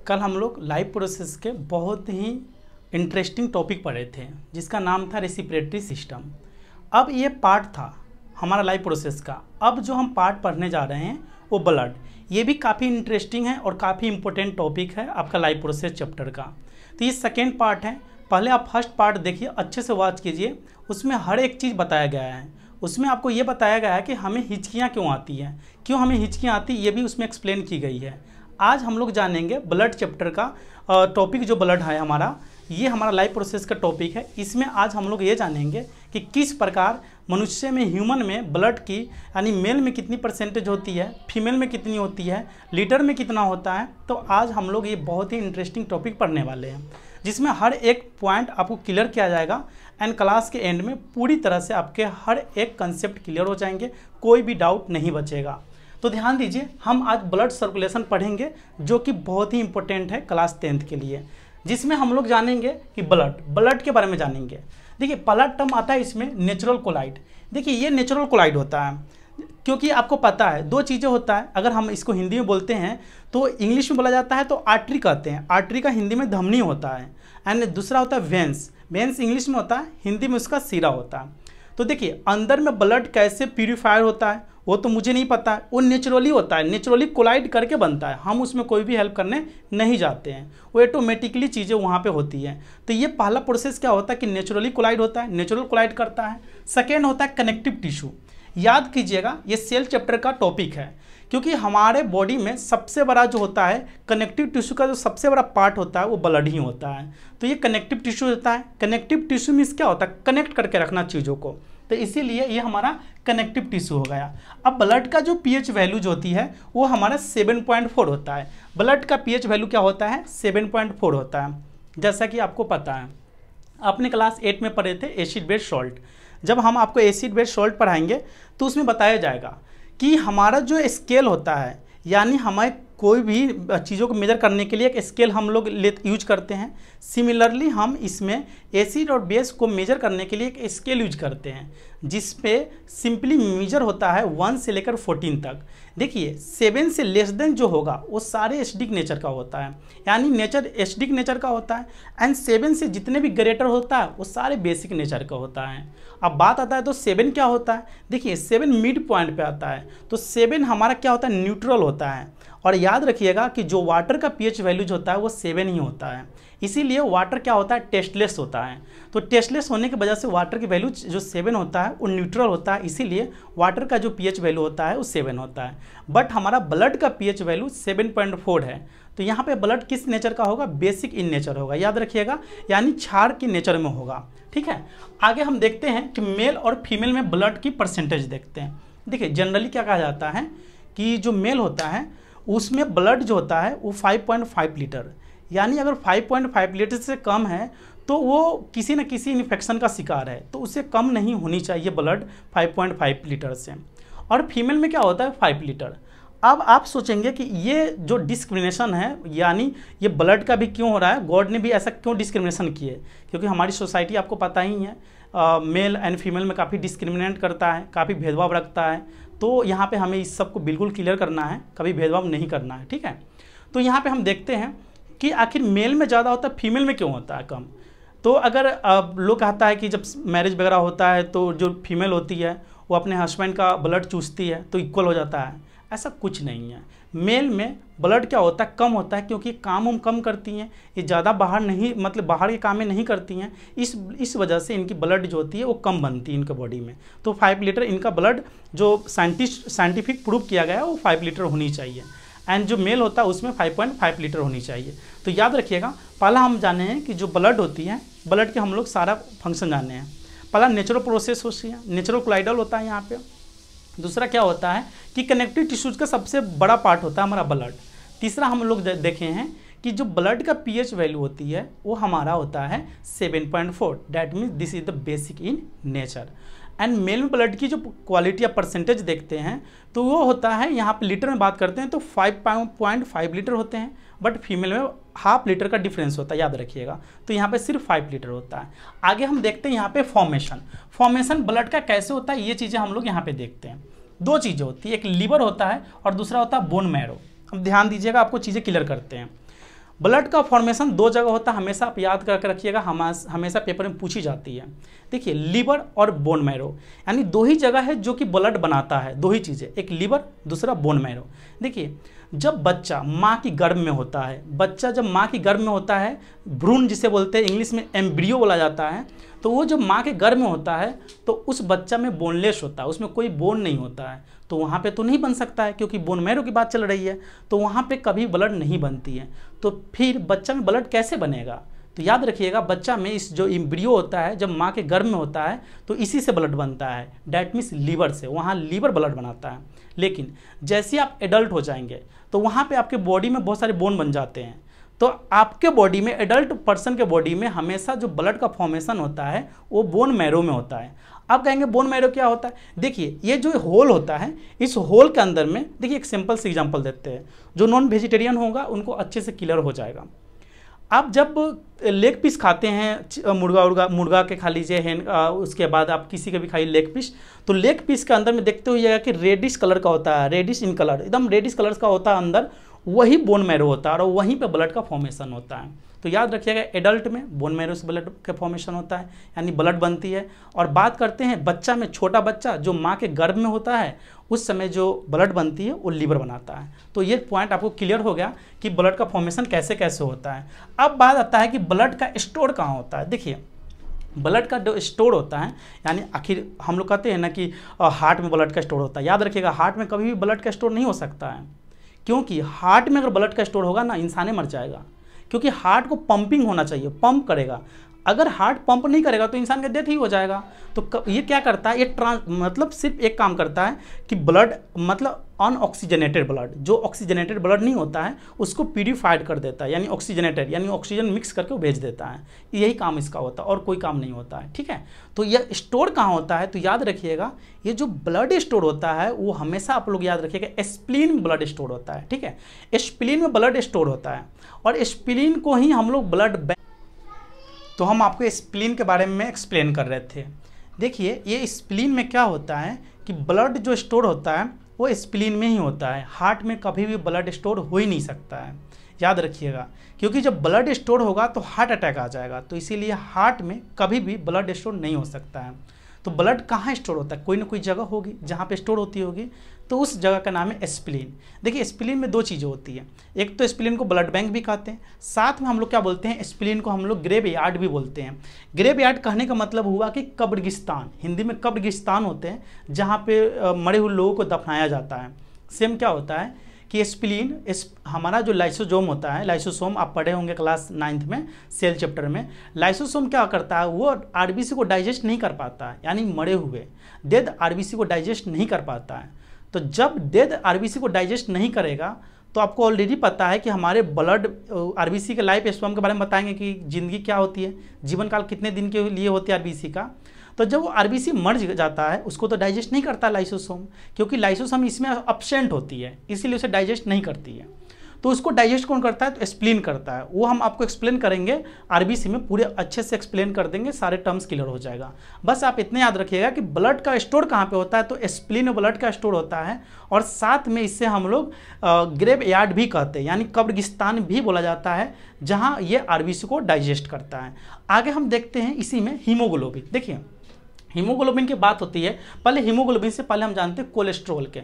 कल हम लोग लाइफ प्रोसेस के बहुत ही इंटरेस्टिंग टॉपिक पढ़े थे जिसका नाम था रेसिप्रेटरी सिस्टम। अब ये पार्ट था हमारा लाइफ प्रोसेस का। अब जो हम पार्ट पढ़ने जा रहे हैं वो ब्लड, ये भी काफ़ी इंटरेस्टिंग है और काफ़ी इंपॉर्टेंट टॉपिक है आपका लाइफ प्रोसेस चैप्टर का। तो ये सेकेंड पार्ट है। पहले आप फर्स्ट पार्ट देखिए, अच्छे से वॉच कीजिए, उसमें हर एक चीज़ बताया गया है। उसमें आपको ये बताया गया है कि हमें हिचकियाँ क्यों आती हैं, क्यों हमें हिचकियाँ आती ये भी उसमें एक्सप्लेन की गई है। आज हम लोग जानेंगे ब्लड चैप्टर का टॉपिक। जो ब्लड है हमारा, ये हमारा लाइफ प्रोसेस का टॉपिक है। इसमें आज हम लोग ये जानेंगे कि किस प्रकार मनुष्य में, ह्यूमन में ब्लड की यानी मेल में कितनी परसेंटेज होती है, फीमेल में कितनी होती है, लीटर में कितना होता है। तो आज हम लोग ये बहुत ही इंटरेस्टिंग टॉपिक पढ़ने वाले हैं जिसमें हर एक पॉइंट आपको क्लियर किया जाएगा एंड क्लास के एंड में पूरी तरह से आपके हर एक कंसेप्ट क्लियर हो जाएंगे, कोई भी डाउट नहीं बचेगा। तो ध्यान दीजिए, हम आज ब्लड सर्कुलेशन पढ़ेंगे जो कि बहुत ही इंपॉर्टेंट है क्लास 10th के लिए, जिसमें हम लोग जानेंगे कि ब्लड के बारे में जानेंगे। देखिए पहला टर्म आता है इसमें नेचुरल कोलाइड। देखिए ये नेचुरल कोलाइड होता है क्योंकि आपको पता है दो चीज़ें होता है। अगर हम इसको हिंदी में बोलते हैं तो इंग्लिश में बोला जाता है तो आर्टरी कहते हैं, आर्टरी का हिंदी में धमनी होता है। एंड दूसरा होता है वेंस, वेंस इंग्लिश में होता है, हिंदी में उसका सिरा होता है। तो देखिए अंदर में ब्लड कैसे प्यूरिफायर होता है वो तो मुझे नहीं पता है, वो नेचुरली होता है, नेचुरली कोलाइड करके बनता है। हम उसमें कोई भी हेल्प करने नहीं जाते हैं, वो ऑटोमेटिकली चीज़ें वहाँ पे होती हैं। तो ये पहला प्रोसेस क्या होता है कि नेचुरली कोलाइड होता है, नेचुरल कोलाइड करता है। सेकेंड होता है कनेक्टिव टिश्यू। याद कीजिएगा ये सेल चैप्टर का टॉपिक है क्योंकि हमारे बॉडी में सबसे बड़ा जो होता है कनेक्टिव टिश्यू का जो सबसे बड़ा पार्ट होता है वो ब्लड ही होता है। तो ये कनेक्टिव टिश्यू होता है। कनेक्टिव टिश्यू मीन्स क्या होता है, कनेक्ट करके रखना चीज़ों को, तो इसीलिए ये हमारा कनेक्टिव टिश्यू हो गया। अब ब्लड का जो पीएच वैल्यू जो होती है वो हमारा 7.4 होता है। ब्लड का पीएच वैल्यू क्या होता है, 7.4 होता है। जैसा कि आपको पता है, आपने क्लास 8 में पढ़े थे एसिड बेस्ड सॉल्ट। जब हम आपको एसिड बेस्ड सॉल्ट पढ़ाएंगे तो उसमें बताया जाएगा कि हमारा जो स्केल होता है, यानी हमें कोई भी चीज़ों को मेजर करने के लिए एक स्केल हम लोग यूज करते हैं। सिमिलरली हम इसमें एसिड और बेस को मेजर करने के लिए एक स्केल यूज करते हैं जिस पे सिंपली मेजर होता है 1 से लेकर 14 तक। देखिए 7 से लेस देन जो होगा वो सारे एसिडिक नेचर का होता है, यानी नेचर एसिडिक नेचर का होता है। एंड 7 से जितने भी ग्रेटर होता है वो सारे बेसिक नेचर का होता है। अब बात आता है तो 7 क्या होता है, देखिए 7 मिड पॉइंट पे आता है। तो 7 हमारा क्या होता है, न्यूट्रल होता है। और याद रखिएगा कि जो वाटर का पीएच वैल्यू जो होता है वो 7 ही होता है। इसीलिए वाटर क्या होता है, टेस्टलेस होता है। तो टेस्टलेस होने की वजह से वाटर की वैल्यू जो 7 होता है वो न्यूट्रल होता है, इसीलिए वाटर का जो पीएच वैल्यू होता है वो 7 होता है। बट हमारा ब्लड का पीएच वैल्यू 7.4 है। तो यहाँ पे ब्लड किस नेचर का होगा, बेसिक इन नेचर होगा, याद रखिएगा, यानी क्षार के नेचर में होगा। ठीक है, आगे हम देखते हैं कि मेल और फीमेल में ब्लड की परसेंटेज देखते हैं। देखिए जनरली क्या कहा जाता है कि जो मेल होता है उसमें ब्लड जो होता है वो 5.5 लीटर, यानी अगर 5.5 लीटर से कम है तो वो किसी न किसी इन्फेक्शन का शिकार है, तो उससे कम नहीं होनी चाहिए ब्लड 5.5 लीटर से। और फीमेल में क्या होता है 5 लीटर। अब आप सोचेंगे कि ये जो डिस्क्रिमिनेशन है, यानी ये ब्लड का भी क्यों हो रहा है, गॉड ने भी ऐसा क्यों डिस्क्रिमिनेशन किए, क्योंकि हमारी सोसाइटी आपको पता ही है मेल एंड फीमेल में काफ़ी डिस्क्रिमिनेट करता है, काफ़ी भेदभाव रखता है। तो यहाँ पे हमें इस सब को बिल्कुल क्लियर करना है, कभी भेदभाव नहीं करना है। ठीक है, तो यहाँ पे हम देखते हैं कि आखिर मेल में ज़्यादा होता है, फीमेल में क्यों होता है कम। तो अगर लोग कहता है कि जब मैरिज वगैरह होता है तो जो फीमेल होती है वो अपने हस्बैंड का ब्लड चूसती है तो इक्वल हो जाता है, ऐसा कुछ नहीं है। मेल में ब्लड क्या होता है, कम होता है, क्योंकि काम उम कम करती हैं, ये ज़्यादा बाहर नहीं, मतलब बाहर के काम में नहीं करती हैं। इस वजह से इनकी ब्लड जो होती है वो कम बनती है इनके बॉडी में। तो 5 लीटर इनका ब्लड जो साइंटिफिक प्रूव किया गया है वो 5 लीटर होनी चाहिए। एंड जो मेल होता है उसमें 5.5 लीटर होनी चाहिए। तो याद रखिएगा, पहला हम जाने हैं कि जो ब्लड होती है, ब्लड के हम लोग सारा फंक्शन जाने हैं। पहला नेचुरल प्रोसेस होती है, नेचुरल कोलाइडल होता है यहाँ पे। दूसरा क्या होता है कि कनेक्टिव टिश्यूज का सबसे बड़ा पार्ट होता है हमारा ब्लड। तीसरा हम लोग देखे हैं कि जो ब्लड का पीएच वैल्यू होती है वो हमारा होता है 7.4, that means this is the basic in nature. And male में ब्लड की जो क्वालिटी या परसेंटेज देखते हैं तो वो होता है, यहाँ पे लीटर में बात करते हैं तो 5.5 लीटर होते हैं, बट फीमेल में ½ लीटर का डिफरेंस होता है, याद रखिएगा। तो यहाँ पे सिर्फ 5 लीटर होता है। आगे हम देखते हैं यहाँ पे फॉर्मेशन ब्लड का कैसे होता है, ये चीज़ें हम लोग यहाँ पे देखते हैं। दो चीज़ें होती है, एक लीवर होता है और दूसरा होता है बोन मैरो। अब ध्यान दीजिएगा, आपको चीज़ें क्लियर करते हैं। ब्लड का फॉर्मेशन दो जगह होता है, हमेशा आप याद करके रखिएगा, हमेशा पेपर में पूछी जाती है। देखिए लीवर और बोन मैरो, यानी दो ही जगह है जो कि ब्लड बनाता है, दो ही चीज़ें, एक लीवर दूसरा बोन मैरो। देखिए जब बच्चा माँ की गर्भ में होता है, बच्चा जब माँ की गर्भ में होता है, भ्रूण जिसे बोलते हैं, इंग्लिश में एम्ब्रियो बोला जाता है, तो वो जब माँ के गर्भ में होता है तो उस बच्चा में बोनलेस होता है, उसमें कोई बोन नहीं होता है, तो वहाँ पे तो नहीं बन सकता है क्योंकि बोन मैरो की बात चल रही है, तो वहाँ पे कभी ब्लड नहीं बनती है। तो फिर बच्चा में ब्लड कैसे बनेगा? तो याद रखिएगा बच्चा में इस जो एम्ब्रियो होता है जब माँ के गर्भ में होता है तो इसी से ब्लड बनता है, डैट मीन्स लीवर से, वहाँ लीवर ब्लड बनाता है। लेकिन जैसे आप एडल्ट हो जाएंगे तो वहाँ पे आपके बॉडी में बहुत सारे बोन बन जाते हैं, तो आपके बॉडी में, एडल्ट पर्सन के बॉडी में हमेशा जो ब्लड का फॉर्मेशन होता है वो बोन मैरो में होता है। आप कहेंगे बोन मैरो क्या होता है? देखिए ये जो होल होता है, इस होल के अंदर में, देखिए एक सिंपल सी एग्जांपल देते हैं, जो नॉन वेजिटेरियन होगा उनको अच्छे से क्लियर हो जाएगा। आप जब लेग पीस खाते हैं, मुर्गा के खा लीजिए, उसके बाद आप किसी के भी खाइए लेग पीस, तो लेग पीस के अंदर में देखते हुए कि रेडिश कलर का होता है, रेडिश इन कलर, एकदम रेडिश कलर का होता है अंदर, वही बोन मैरो होता है और वहीं पे ब्लड का फॉर्मेशन होता है। तो याद रखिएगा एडल्ट में बोन मैरो से ब्लड का फॉर्मेशन होता है, यानी ब्लड बनती है। और बात करते हैं बच्चा में, छोटा बच्चा जो माँ के गर्भ में होता है उस समय जो ब्लड बनती है वो लीवर बनाता है। तो ये पॉइंट आपको क्लियर हो गया कि ब्लड का फॉर्मेशन कैसे कैसे होता है। अब बात आता है कि ब्लड का स्टोर कहाँ होता है। देखिए ब्लड का जो स्टोर होता है, यानी आखिर हम लोग कहते हैं ना कि हार्ट में ब्लड का स्टोर होता है, याद रखिएगा हार्ट में कभी भी ब्लड का स्टोर नहीं हो सकता है, क्योंकि हार्ट में अगर ब्लड का स्टोर होगा ना इंसान मर जाएगा, क्योंकि हार्ट को पंपिंग होना चाहिए, पंप करेगा। अगर हार्ट पंप नहीं करेगा तो इंसान का डेथ ही हो जाएगा। तो ये क्या करता है, ये मतलब सिर्फ एक काम करता है कि ब्लड, मतलब अनऑक्सीजनेटेड ब्लड, जो ऑक्सीजनेटेड ब्लड नहीं होता है उसको प्यूरिफाइड कर देता है, यानी ऑक्सीजनेटेड, यानी ऑक्सीजन मिक्स करके वो भेज देता है। यही काम इसका होता है और कोई काम नहीं होता है, ठीक है। तो यह स्टोर कहाँ होता है? तो याद रखिएगा ये जो ब्लड स्टोर होता है वो हमेशा आप लोग याद रखिएगा स्प्लीन में ब्लड स्टोर होता है, ठीक है। स्प्लीन में ब्लड स्टोर होता है और स्प्लीन को ही हम लोग ब्लड बैंक, तो हम आपको स्प्लीन के बारे में एक्सप्लेन कर रहे थे। देखिए ये स्प्लीन में क्या होता है कि ब्लड जो स्टोर होता है वो स्प्लीन में ही होता है, हार्ट में कभी भी ब्लड स्टोर हो ही नहीं सकता है, याद रखिएगा, क्योंकि जब ब्लड स्टोर होगा तो हार्ट अटैक आ जाएगा, तो इसीलिए हार्ट में कभी भी ब्लड स्टोर नहीं हो सकता है। तो ब्लड कहाँ स्टोर होता है? कोई ना कोई जगह होगी जहाँ पे स्टोर होती होगी, तो उस जगह का नाम है स्प्लीन। देखिए स्प्लीन में दो चीज़ें होती है, एक तो स्प्लीन को ब्लड बैंक भी कहते हैं, साथ में हम लोग क्या बोलते हैं, स्प्लीन को हम लोग ग्रेव यार्ड भी बोलते हैं। ग्रेव यार्ड कहने का मतलब हुआ कि कब्रिस्तान, हिंदी में कब्रिस्तान होते हैं जहाँ पे मरे हुए लोगों को दफनाया जाता है। सेम क्या होता है कि स्प्लीन, हमारा जो लाइसोसोम होता है, लाइसोसोम आप पढ़े होंगे क्लास 9th में सेल चैप्टर में, लाइसोसोम क्या करता है, वो आरबीसी को डाइजेस्ट नहीं कर पाता है, यानी मरे हुए डेड आरबीसी को डाइजेस्ट नहीं कर पाता है। तो जब डेड आरबीसी को डाइजेस्ट नहीं करेगा तो आपको ऑलरेडी पता है कि हमारे ब्लड आरबीसी के लाइफ स्पैन के बारे में बताएंगे कि ज़िंदगी क्या होती है, जीवन काल कितने दिन के लिए होती है आरबीसी का। तो जब वो आरबीसी मर जाता है उसको तो डाइजेस्ट नहीं करता लाइसोसोम, क्योंकि लाइसोसोम इसमें अब्सेंट होती है, इसीलिए उसे डाइजेस्ट नहीं करती है। तो उसको डाइजेस्ट कौन करता है? तो स्प्लीन करता है। वो हम आपको एक्सप्लेन करेंगे आरबीसी में, पूरे अच्छे से एक्सप्लेन कर देंगे, सारे टर्म्स क्लियर हो जाएगा। बस आप इतने याद रखिएगा कि ब्लड का स्टोर कहाँ पे होता है, तो स्प्लीन में ब्लड का स्टोर होता है, और साथ में इससे हम लोग ग्रेव यार्ड भी कहते हैं, यानी कब्रिस्तान भी बोला जाता है, जहाँ ये आरबीसी को डाइजेस्ट करता है। आगे हम देखते हैं इसी में हीमोग्लोबिन। देखिए हीमोग्लोबिन की बात होती है, पहले हीमोग्लोबिन से पहले हम जानते हैं कोलेस्ट्रॉल के।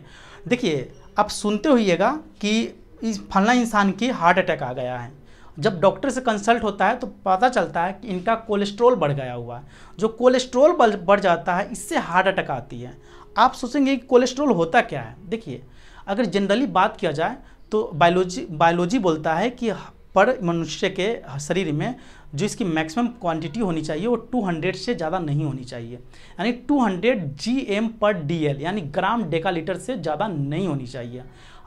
देखिए आप सुनते होइएगा कि इस फलना इंसान की हार्ट अटैक आ गया है, जब डॉक्टर से कंसल्ट होता है तो पता चलता है कि इनका कोलेस्ट्रॉल बढ़ गया हुआ है। जो कोलेस्ट्रॉल बढ़ जाता है इससे हार्ट अटैक आती है। आप सोचेंगे कि कोलेस्ट्रॉल होता क्या है? देखिए अगर जनरली बात किया जाए तो बायोलॉजी बोलता है कि पर मनुष्य के शरीर में जो इसकी मैक्सिमम क्वांटिटी होनी चाहिए वो 200 से ज़्यादा नहीं होनी चाहिए, यानी 200 GM/DL, यानी ग्राम डेकालीटर से ज़्यादा नहीं होनी चाहिए।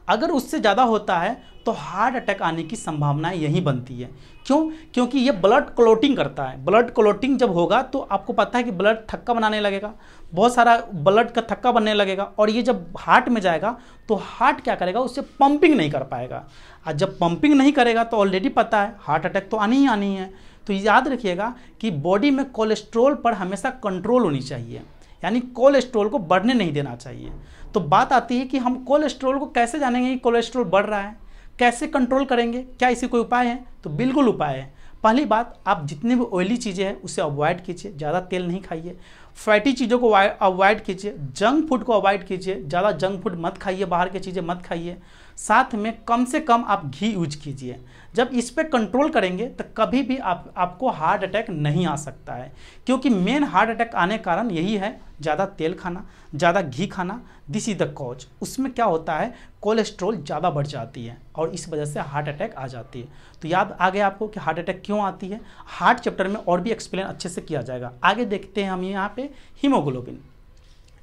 अगर उससे ज़्यादा होता है तो हार्ट अटैक आने की संभावना यही बनती है। क्यों? क्योंकि ये ब्लड क्लॉटिंग करता है। ब्लड क्लॉटिंग जब होगा तो आपको पता है कि ब्लड थक्का बनाने लगेगा, बहुत सारा ब्लड का थक्का बनने लगेगा, और ये जब हार्ट में जाएगा तो हार्ट क्या करेगा, उससे पंपिंग नहीं कर पाएगा, और जब पंपिंग नहीं करेगा तो ऑलरेडी पता है हार्ट अटैक तो आनी ही आनी है। तो याद रखिएगा कि बॉडी में कोलेस्ट्रॉल पर हमेशा कंट्रोल होनी चाहिए, यानी कोलेस्ट्रॉल को बढ़ने नहीं देना चाहिए। तो बात आती है कि हम कोलेस्ट्रॉल को कैसे जानेंगे कि कोलेस्ट्रॉल बढ़ रहा है? कैसे कंट्रोल करेंगे, क्या इसी कोई उपाय है? तो बिल्कुल उपाय है। पहली बात, आप जितने भी ऑयली चीज़ें हैं उसे अवॉइड कीजिए, ज़्यादा तेल नहीं खाइए, फैटी चीज़ों को अवॉइड कीजिए, जंक फूड को अवॉइड कीजिए, ज़्यादा जंक फूड मत खाइए, बाहर की चीज़ें मत खाइए, साथ में कम से कम आप घी यूज कीजिए। जब इस पे कंट्रोल करेंगे तो कभी भी आपको हार्ट अटैक नहीं आ सकता है, क्योंकि मेन हार्ट अटैक आने का कारण यही है, ज़्यादा तेल खाना, ज़्यादा घी खाना, दिस इज़ द कॉज। उसमें क्या होता है, कोलेस्ट्रॉल ज़्यादा बढ़ जाती है और इस वजह से हार्ट अटैक आ जाती है। तो याद आ गया आपको कि हार्ट अटैक क्यों आती है। हार्ट चैप्टर में और भी एक्सप्लेन अच्छे से किया जाएगा। आगे देखते हैं हम यहाँ पे हीमोग्लोबिन।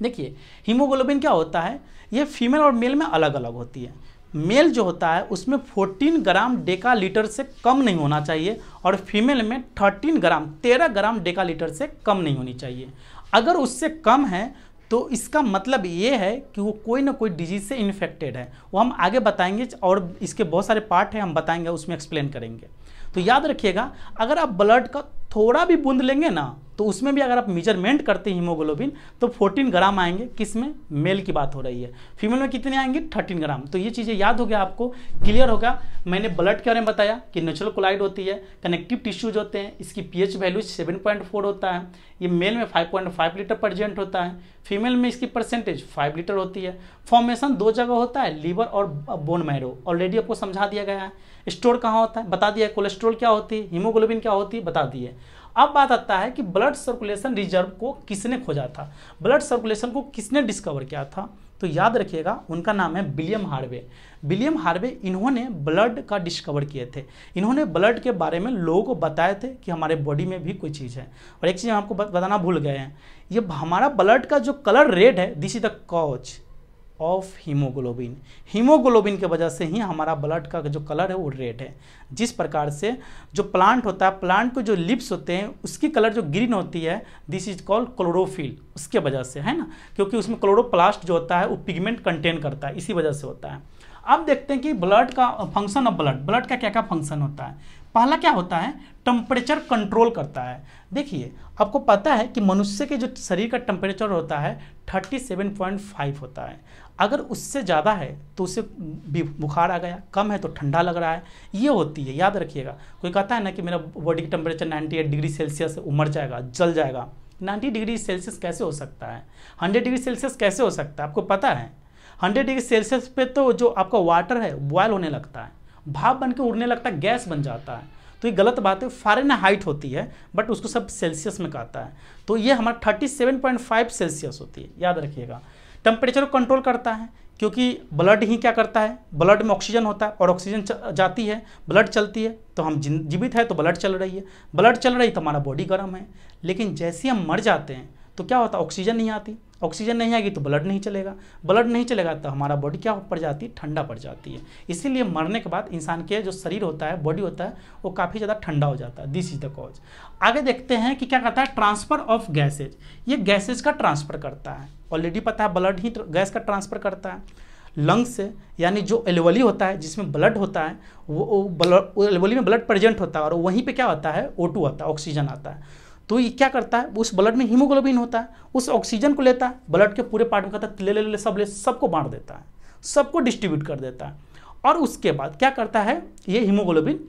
देखिए हीमोग्लोबिन क्या होता है, ये फीमेल और मेल में अलग अलग होती है। मेल जो होता है उसमें 14 ग्राम डेका लीटर से कम नहीं होना चाहिए और फीमेल में 13 ग्राम डेका लीटर से कम नहीं होनी चाहिए। अगर उससे कम है तो इसका मतलब ये है कि वो कोई ना कोई डिजीज से इन्फेक्टेड है। वो हम आगे बताएंगे और इसके बहुत सारे पार्ट हैं, हम बताएंगे, उसमें एक्सप्लेन करेंगे। तो याद रखिएगा, अगर आप ब्लड का थोड़ा भी बूंद लेंगे ना तो उसमें भी अगर आप मेजरमेंट करते हैं हीमोग्लोबिन तो 14 ग्राम आएंगे। किसमें? मेल की बात हो रही है। फीमेल में कितने आएंगे? 13 ग्राम। तो ये चीज़ें याद हो गया, आपको क्लियर होगा। मैंने ब्लड के बारे में बताया कि नेचुरल कोलाइड होती है, कनेक्टिव टिश्यूज होते हैं, इसकी पीएच वैल्यू 7.4 होता है। ये मेल में 5.5 लीटर प्रेजेंट होता है, फीमेल में इसकी परसेंटेज 5 लीटर होती है। फॉर्मेशन 2 जगह होता है, लीवर और बोन मैरो, ऑलरेडी आपको समझा दिया गया है। स्टोर कहाँ होता है बता दिया, कोलेस्ट्रॉल क्या होती है, हीमोग्लोबिन क्या होती है बता दिए। अब बात आता है कि ब्लड सर्कुलेशन रिजर्व को किसने खोजा था, ब्लड सर्कुलेशन को किसने डिस्कवर किया था। तो याद रखिएगा, उनका नाम है विलियम हार्वे। विलियम हार्वे, इन्होंने ब्लड का डिस्कवर किए थे। इन्होंने ब्लड के बारे में लोगों को बताए थे कि हमारे बॉडी में भी कोई चीज़ है। और एक चीज़ हम आपको बताना भूल गए हैं, ये हमारा ब्लड का जो कलर रेड है, this is the cause of haemoglobin. Haemoglobin की वजह से ही हमारा ब्लड का जो कलर है वो रेड है। जिस प्रकार से जो प्लांट होता है, प्लांट को जो लिप्स होते हैं उसकी कलर जो ग्रीन होती है, दिस इज कॉल्ड क्लोरोफिल, उसके वजह से, है ना, क्योंकि उसमें क्लोरोप्लास्ट जो होता है वो पिगमेंट कंटेन करता है, इसी वजह से होता है। अब देखते हैं कि ब्लड का फंक्शन ऑफ ब्लड का क्या क्या फंक्शन होता है। पहला क्या होता है, टेम्परेचर कंट्रोल करता है। देखिए आपको पता है कि मनुष्य के जो शरीर का टेम्परेचर होता है 37.5 होता है। अगर उससे ज़्यादा है तो उसे बुखार आ गया, कम है तो ठंडा लग रहा है, ये होती है। याद रखिएगा, कोई कहता है ना कि मेरा बॉडी का टेम्परेचर 98 डिग्री सेल्सियस है, उमड़ जाएगा, जल जाएगा। 90 डिग्री सेल्सियस कैसे हो सकता है, 100 डिग्री सेल्सियस कैसे हो सकता है, आपको पता है? 100 डिग्री सेल्सियस पे तो जो आपका वाटर है बॉयल होने लगता है, भाप बन के उड़ने लगता है, गैस बन जाता है। तो ये गलत बात है, फ़ारेनहाइट होती है, बट उसको सब सेल्सियस में कहता है। तो ये हमारा 37.5 सेल्सियस होती है, याद रखिएगा। टेम्परेचर को कंट्रोल करता है क्योंकि ब्लड ही क्या करता है, ब्लड में ऑक्सीजन होता है और ऑक्सीजन जाती है, ब्लड चलती है तो हम जीवित है, तो ब्लड चल रही है, ब्लड चल रही तो हमारा बॉडी गर्म है। लेकिन जैसे हम मर जाते हैं तो क्या होता है, ऑक्सीजन नहीं आती, ऑक्सीजन नहीं आएगी तो ब्लड नहीं चलेगा, ब्लड नहीं चलेगा तो हमारा बॉडी क्या पड़ जाती है, ठंडा पड़ जाती है। इसीलिए मरने के बाद इंसान के जो शरीर होता है, बॉडी होता है, वो काफ़ी ज़्यादा ठंडा हो जाता है। This is the cause. आगे देखते हैं कि क्या करता है, ट्रांसफर ऑफ गैसेज। ये गैसेज का ट्रांसफर करता है, ऑलरेडी पता है, ब्लड ही गैस का ट्रांसफर करता है लंग्स से, यानी जो एल्वोली होता है जिसमें ब्लड होता है, वो एल्वोली में ब्लड प्रेजेंट होता है और वहीं पे क्या होता है, O2 आता है, ऑक्सीजन आता है। तो ये क्या करता है, उस ब्लड में हीमोग्लोबिन होता है, उस ऑक्सीजन को लेता है, ब्लड के पूरे पार्ट में कहता है ले सबको बांट देता है, सबको डिस्ट्रीब्यूट कर देता है। और उसके बाद क्या करता है ये हीमोग्लोबिन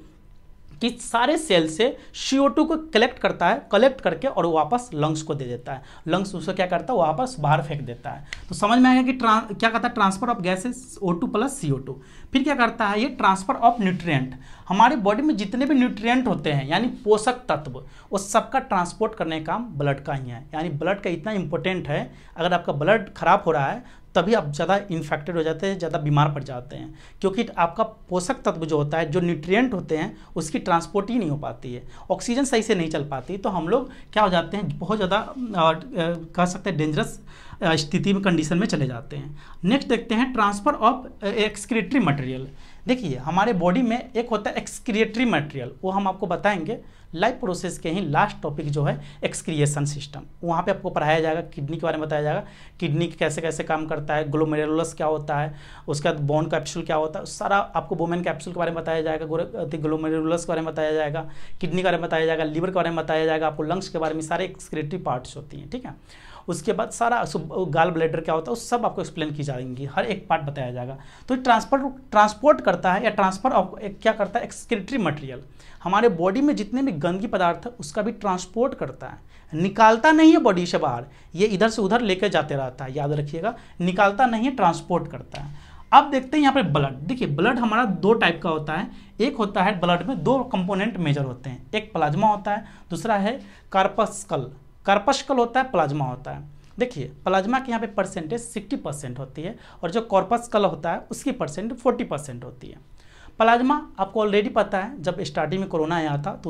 कि सारे सेल से CO2 को कलेक्ट करता है, कलेक्ट करके और वापस लंग्स को दे देता है। लंग्स उसको क्या करता है, वापस बाहर फेंक देता है। तो समझ में आएगा कि क्या करता है, transfer of gases O2 plus CO2। फिर क्या करता है ये, ट्रांसफर ऑफ न्यूट्रिएंट। हमारे बॉडी में जितने भी न्यूट्रिएंट होते हैं यानी पोषक तत्व, वो सबका ट्रांसपोर्ट करने का काम ब्लड का ही है। यानी ब्लड का इतना इंपॉर्टेंट है, अगर आपका ब्लड खराब हो रहा है तभी आप ज़्यादा इन्फेक्टेड हो जाते हैं, ज़्यादा बीमार पड़ जाते हैं, क्योंकि आपका पोषक तत्व जो होता है, जो न्यूट्रिएंट होते हैं, उसकी ट्रांसपोर्ट ही नहीं हो पाती है, ऑक्सीजन सही से नहीं चल पाती, तो हम लोग क्या हो जाते हैं, बहुत ज़्यादा कह सकते हैं डेंजरस स्थिति में, कंडीशन में चले जाते हैं। नेक्स्ट देखते हैं ट्रांसफर ऑफ एक्सक्रीटरी मटेरियल। देखिए हमारे बॉडी में एक होता है एक्सक्रिएटरी मटेरियल, वो हम आपको बताएंगे लाइफ प्रोसेस के ही लास्ट टॉपिक जो है एक्सक्रिएशन सिस्टम। वहाँ पे आपको पढ़ाया जाएगा, किडनी के बारे में बताया जाएगा, किडनी कैसे कैसे काम करता है, ग्लोमेरुलस क्या होता है, उसके बाद बोन कैप्सूल क्या होता है, सारा आपको बोमेन कैप्सूल के बारे में बताया जाएगा, ग्लोमेरुलस के बारे में बताया जाएगा, किडनी के बारे में बताया जाएगा, लीवर के बारे में बताया जाएगा, आपको लंग्स के बारे में, सारे एक्सक्रिएटरी पार्ट्स होती हैं, ठीक है। उसके बाद सारा गाल ब्लैडर क्या होता है उस सब आपको एक्सप्लेन की जाएंगी, हर एक पार्ट बताया जाएगा। तो ट्रांसपोर्ट करता है या क्या करता है, एक्सक्रीटरी मटेरियल, हमारे बॉडी में जितने भी गंदगी पदार्थ है उसका भी ट्रांसपोर्ट करता है, निकालता नहीं है बॉडी से बाहर, ये इधर से उधर लेकर जाते रहता है, याद रखिएगा, निकालता नहीं है, ट्रांसपोर्ट करता है। अब देखते हैं यहाँ पे ब्लड। देखिए ब्लड हमारा दो टाइप का होता है, एक होता है ब्लड में दो कंपोनेंट मेजर होते हैं, एक प्लाज्मा होता है, दूसरा है कार्पस्कल। कार्पस्कल होता है, प्लाज्मा होता है। देखिए प्लाज्मा की यहाँ पे परसेंटेज 60% होती है और जो कॉर्पस्कल होता है उसकी परसेंट 40% होती है। प्लाज्मा आपको ऑलरेडी पता है, जब स्टार्टिंग में कोरोना आया था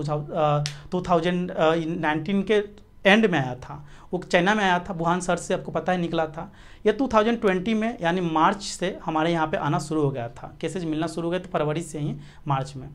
2019 के एंड में आया था, वो चाइना में आया था, वुहान शहर से आपको पता है निकला था। ये 2020 में यानी मार्च से हमारे यहाँ पे आना शुरू हो गया था, केसेज मिलना शुरू हो गए थे फरवरी से ही, मार्च में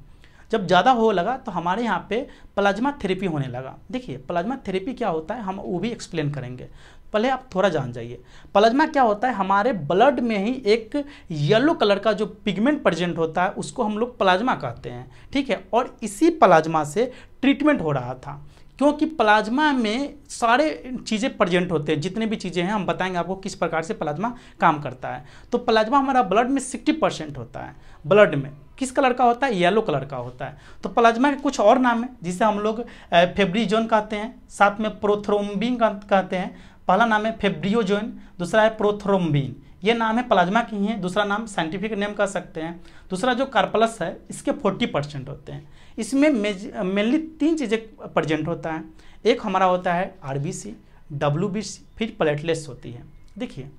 जब ज़्यादा हो लगा तो हमारे यहाँ पे प्लाज्मा थेरेपी होने लगा। देखिए प्लाज्मा थेरेपी क्या होता है हम वो भी एक्सप्लेन करेंगे, पहले आप थोड़ा जान जाइए। प्लाज्मा क्या होता है, हमारे ब्लड में ही एक येलो कलर का जो पिगमेंट प्रेजेंट होता है उसको हम लोग प्लाज्मा कहते हैं, ठीक है। और इसी प्लाज्मा से ट्रीटमेंट हो रहा था, क्योंकि प्लाज्मा में सारे चीज़ें प्रेजेंट होते हैं, जितने भी चीज़ें हैं हम बताएंगे आपको किस प्रकार से प्लाज्मा काम करता है। तो प्लाज्मा हमारा ब्लड में 60% होता है, ब्लड में किस कलर का होता है, येलो कलर का होता है। तो प्लाज्मा के कुछ और नाम है जिसे हम लोग फेब्रिजोन कहते हैं, साथ में प्रोथ्रोम्बिन कहते हैं। पहला नाम है फेब्रियोजोन, दूसरा है प्रोथ्रोम्बिन, ये नाम है प्लाज्मा की ही है, दूसरा नाम साइंटिफिक नेम कह सकते हैं। दूसरा जो कार्पलस है इसके 40% होते हैं। इसमें मेनली 3 चीज़ें प्रेजेंट होता है, एक हमारा होता है आरबीसी, डब्ल्यूबीसी, फिर प्लेटलेट्स होती है। देखिए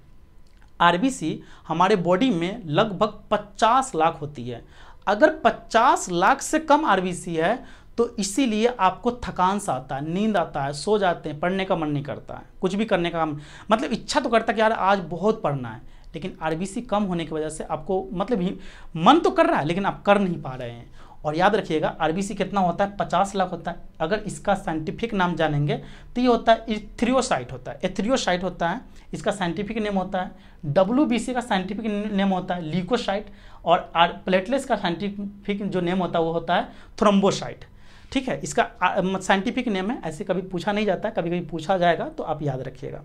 आरबीसी हमारे बॉडी में लगभग 50 लाख होती है। अगर 50 लाख से कम आरबीसी है तो इसीलिए आपको थकान सा आता है, नींद आता है, सो जाते हैं, पढ़ने का मन नहीं करता है, कुछ भी करने का मतलब इच्छा तो करता है कि यार आज बहुत पढ़ना है, लेकिन आरबीसी कम होने की वजह से आपको मतलब मन तो कर रहा है लेकिन आप कर नहीं पा रहे हैं। और याद रखिएगा आरबीसी कितना होता है, 50 लाख होता है। अगर इसका साइंटिफिक नाम जानेंगे तो ये होता है एथेरियोसाइट होता है, एथेरियोसाइट होता है इसका साइंटिफिक नेम होता है। डब्ल्यूबीसी का साइंटिफिक नेम होता है ल्यूकोसाइट, और प्लेटलेट्स का साइंटिफिक जो नेम होता है वो होता है थ्रोम्बोसाइट, ठीक है। इसका साइंटिफिक नेम है, ऐसे कभी पूछा नहीं जाता है, कभी कभी पूछा जाएगा तो आप याद रखिएगा।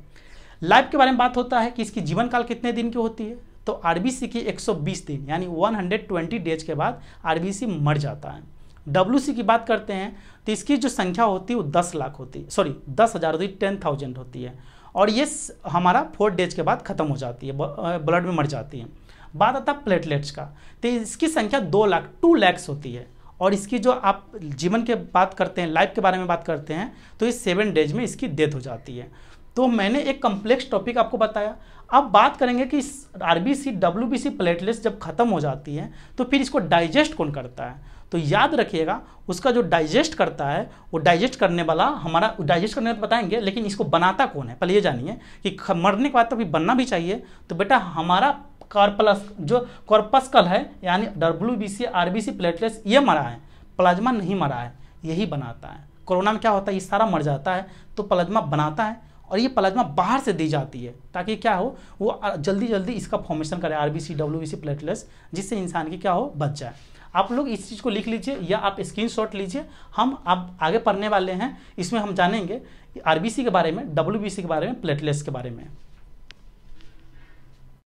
लाइफ के बारे में बात होता है कि इसकी जीवन काल कितने दिन की होती है, तो आरबीसी की 120 दिन यानी 120 डेज के बाद आरबीसी मर जाता है। डब्ल्यूसी की बात करते हैं तो इसकी जो संख्या होती है वो 10 लाख होती है, सॉरी 10,000 होती है, 10,000 होती है, और ये हमारा 4 डेज के बाद खत्म हो जाती है, ब्लड में मर जाती है। बात आता है प्लेटलेट्स का, तो इसकी संख्या 2 लाख 2 लैक्स होती है, और इसकी जो आप जीवन के बात करते हैं, लाइफ के बारे में बात करते हैं तो ये 7 डेज में इसकी डेथ हो जाती है। तो मैंने एक कम्प्लेक्स टॉपिक आपको बताया। अब बात करेंगे कि आरबीसी डब्ल्यूबीसी प्लेटलेट्स जब खत्म हो जाती है तो फिर इसको डाइजेस्ट कौन करता है, तो याद रखिएगा उसका जो डाइजेस्ट करता है वो डाइजेस्ट करने वाला हमारा, डाइजेस्ट करने वाला बताएंगे, लेकिन इसको बनाता कौन है पहले ये जानिए कि मरने के बाद तो भी बनना भी चाहिए। तो बेटा हमारा कार्पलस जो कॉर्पस्कल है यानी डब्ल्यूबीसी आरबीसी प्लेटलेट्स ये मरा है, प्लाज्मा नहीं मरा है, यही बनाता है। कोरोना में क्या होता है, ये सारा मर जाता है तो प्लाज्मा बनाता है, और ये प्लाज्मा बाहर से दी जाती है ताकि क्या हो वो जल्दी जल्दी इसका फॉर्मेशन करे आरबीसी डब्ल्यूबीसी प्लेटलेट्स, जिससे इंसान की क्या हो बच जाए। आप लोग इस चीज़ को लिख लीजिए या आप स्क्रीनशॉट लीजिए, हम अब आगे पढ़ने वाले हैं, इसमें हम जानेंगे आरबीसी के बारे में, डब्ल्यूबीसी के बारे में, प्लेटलेट्स के बारे में।